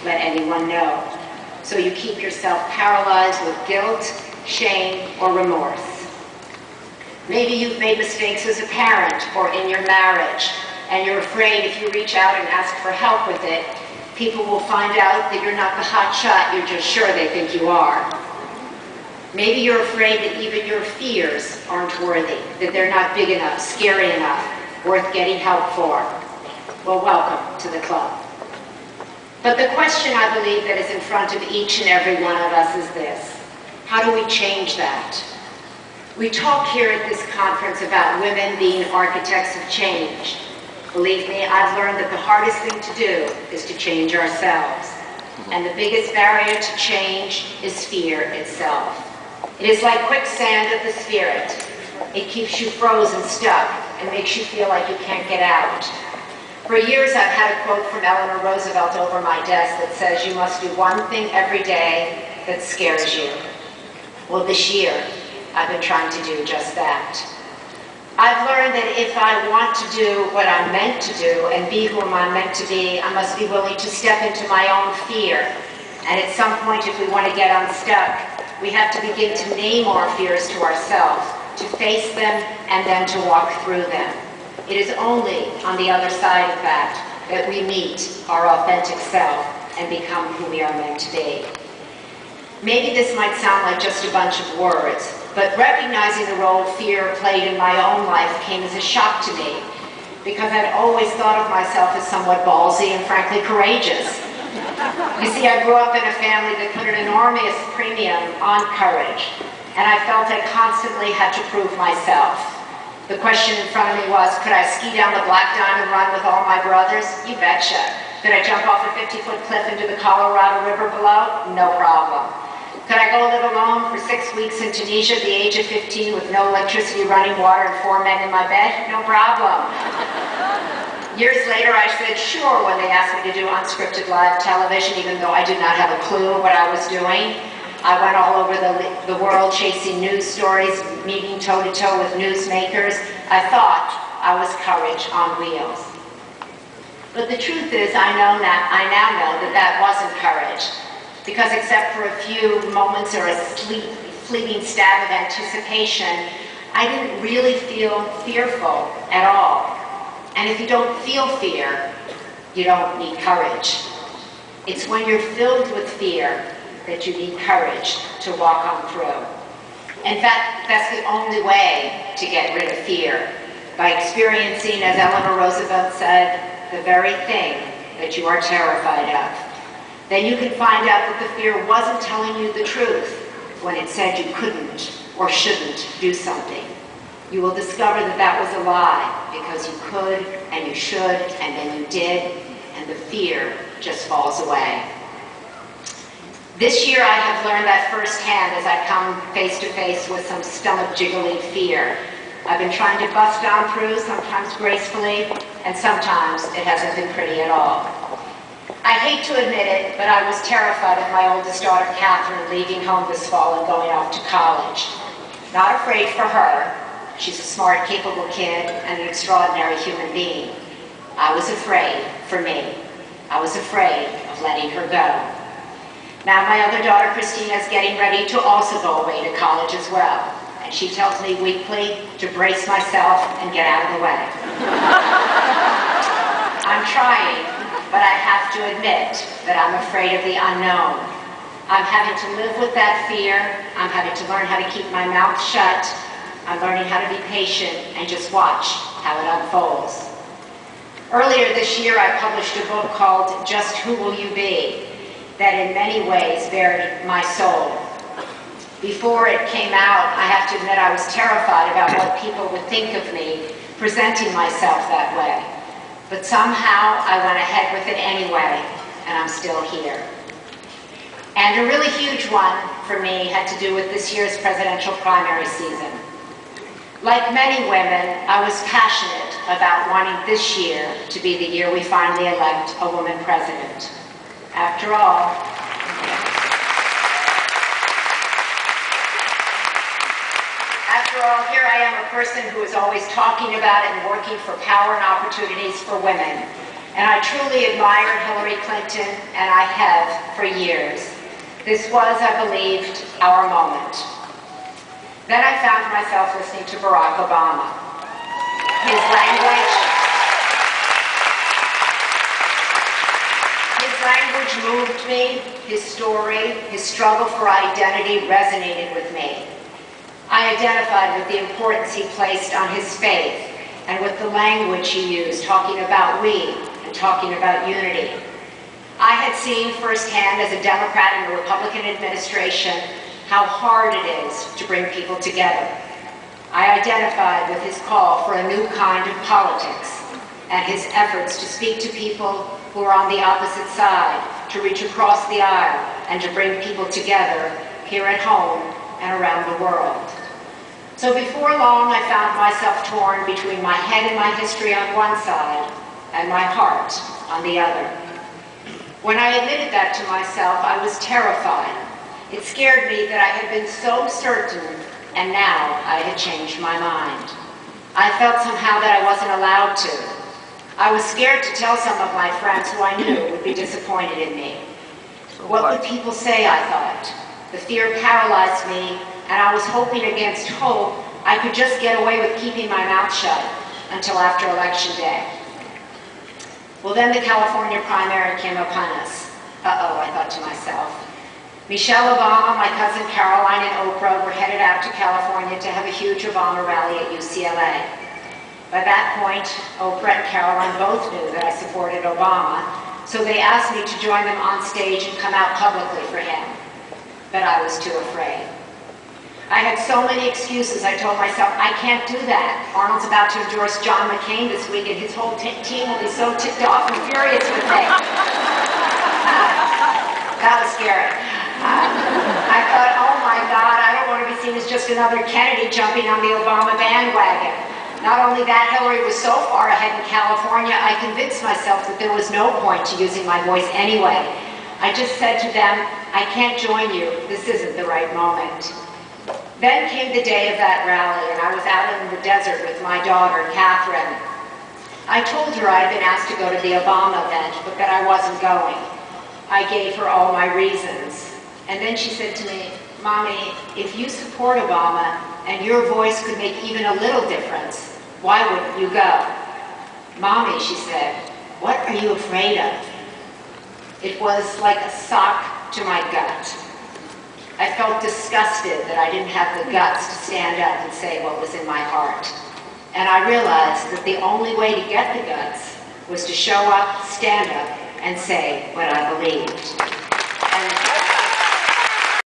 let anyone know. So you keep yourself paralyzed with guilt, shame, or remorse. Maybe you've made mistakes as a parent or in your marriage, and you're afraid if you reach out and ask for help with it, people will find out that you're not the hot shot you're just sure they think you are. Maybe you're afraid that even your fears aren't worthy, that they're not big enough, scary enough, worth getting help for. Well, welcome to the club. But the question I believe that is in front of each and every one of us is this: how do we change that? We talk here at this conference about women being architects of change. Believe me, I've learned that the hardest thing to do is to change ourselves. And the biggest barrier to change is fear itself. It is like quicksand of the spirit. It keeps you frozen, stuck, and makes you feel like you can't get out. For years, I've had a quote from Eleanor Roosevelt over my desk that says, "You must do one thing every day that scares you." Well, this year, I've been trying to do just that. I've learned that if I want to do what I'm meant to do and be who I'm meant to be, I must be willing to step into my own fear. And at some point, if we want to get unstuck, we have to begin to name our fears to ourselves, to face them, and then to walk through them. It is only on the other side of that we meet our authentic self and become who we are meant to be. Maybe this might sound like just a bunch of words, but recognizing the role fear played in my own life came as a shock to me, because I'd always thought of myself as somewhat ballsy and frankly courageous. You see, I grew up in a family that put an enormous premium on courage, and I felt I constantly had to prove myself. The question in front of me was, could I ski down the Black Diamond Run with all my brothers? You betcha. Could I jump off a 50-foot cliff into the Colorado River below? No problem. Could I go live alone for 6 weeks in Tunisia at the age of 15 with no electricity, running water, and 4 men in my bed? No problem. Years later, I said sure when they asked me to do unscripted live television, even though I did not have a clue what I was doing. I went all over the world chasing news stories, meeting toe-to-toe with newsmakers. I thought I was courage on wheels. But the truth is, I now know that wasn't courage. Because except for a few moments or a fleeting stab of anticipation, I didn't really feel fearful at all. And if you don't feel fear, you don't need courage. It's when you're filled with fear that you need courage to walk on through. In fact, that's the only way to get rid of fear, by experiencing, as Eleanor Roosevelt said, the very thing that you are terrified of. Then you can find out that the fear wasn't telling you the truth when it said you couldn't or shouldn't do something. You will discover that that was a lie, because you could and you should and then you did, and the fear just falls away. This year I have learned that firsthand as I come face to face with some stomach-jiggling fear. I've been trying to bust on through, sometimes gracefully, and sometimes it hasn't been pretty at all. I hate to admit it, but I was terrified of my oldest daughter, Catherine, leaving home this fall and going off to college. Not afraid for her. She's a smart, capable kid and an extraordinary human being. I was afraid for me. I was afraid of letting her go. Now my other daughter, Christina, is getting ready to also go away to college as well. And she tells me weekly to brace myself and get out of the way. I'm trying, but I have to admit that I'm afraid of the unknown. I'm having to live with that fear. I'm having to learn how to keep my mouth shut. I'm learning how to be patient and just watch how it unfolds. Earlier this year, I published a book called Just Who Will You Be? That in many ways bared my soul. Before it came out, I have to admit I was terrified about what people would think of me presenting myself that way. But somehow I went ahead with it anyway, and I'm still here. And a really huge one for me had to do with this year's presidential primary season. Like many women, I was passionate about wanting this year to be the year we finally elect a woman president. After all, here I am, a person who is always talking about and working for power and opportunities for women. and I truly admired Hillary Clinton, and I have for years. This was, I believed, our moment. Then I found myself listening to Barack Obama. His language moved me, his story, his struggle for identity resonated with me. I identified with the importance he placed on his faith and with the language he used, talking about we and talking about unity. I had seen firsthand as a Democrat in a Republican administration how hard it is to bring people together. I identified with his call for a new kind of politics and his efforts to speak to people who are on the opposite side, to reach across the aisle and to bring people together here at home and around the world. So before long, I found myself torn between my head and my history on one side and my heart on the other. When I admitted that to myself, I was terrified. It scared me that I had been so certain, and now I had changed my mind. I felt somehow that I wasn't allowed to. I was scared to tell some of my friends who I knew would be disappointed in me. What would people say, I thought? The fear paralyzed me, and I was hoping against hope I could just get away with keeping my mouth shut until after Election Day. Well, then the California primary came upon us. Uh-oh, I thought to myself. Michelle Obama, my cousin Caroline, and Oprah were headed out to California to have a huge Obama rally at UCLA. By that point, Oprah and Caroline both knew that I supported Obama, so they asked me to join them on stage and come out publicly for him. But I was too afraid. I had so many excuses. I told myself, I can't do that. Arnold's about to endorse John McCain this week, and his whole team will be so ticked off and furious with me. That was scary. I thought, oh my God, I don't want to be seen as just another Kennedy jumping on the Obama bandwagon. Not only that, Hillary was so far ahead in California, I convinced myself that there was no point to using my voice anyway. I just said to them, I can't join you. This isn't the right moment. Then came the day of that rally, and I was out in the desert with my daughter, Catherine. I told her I had been asked to go to the Obama event, but that I wasn't going. I gave her all my reasons. And then she said to me, Mommy, if you support Obama and your voice could make even a little difference, why wouldn't you go? Mommy, she said, what are you afraid of? It was like a sock to my gut. I felt disgusted that I didn't have the guts to stand up and say what was in my heart. And I realized that the only way to get the guts was to show up, stand up, and say what I believed.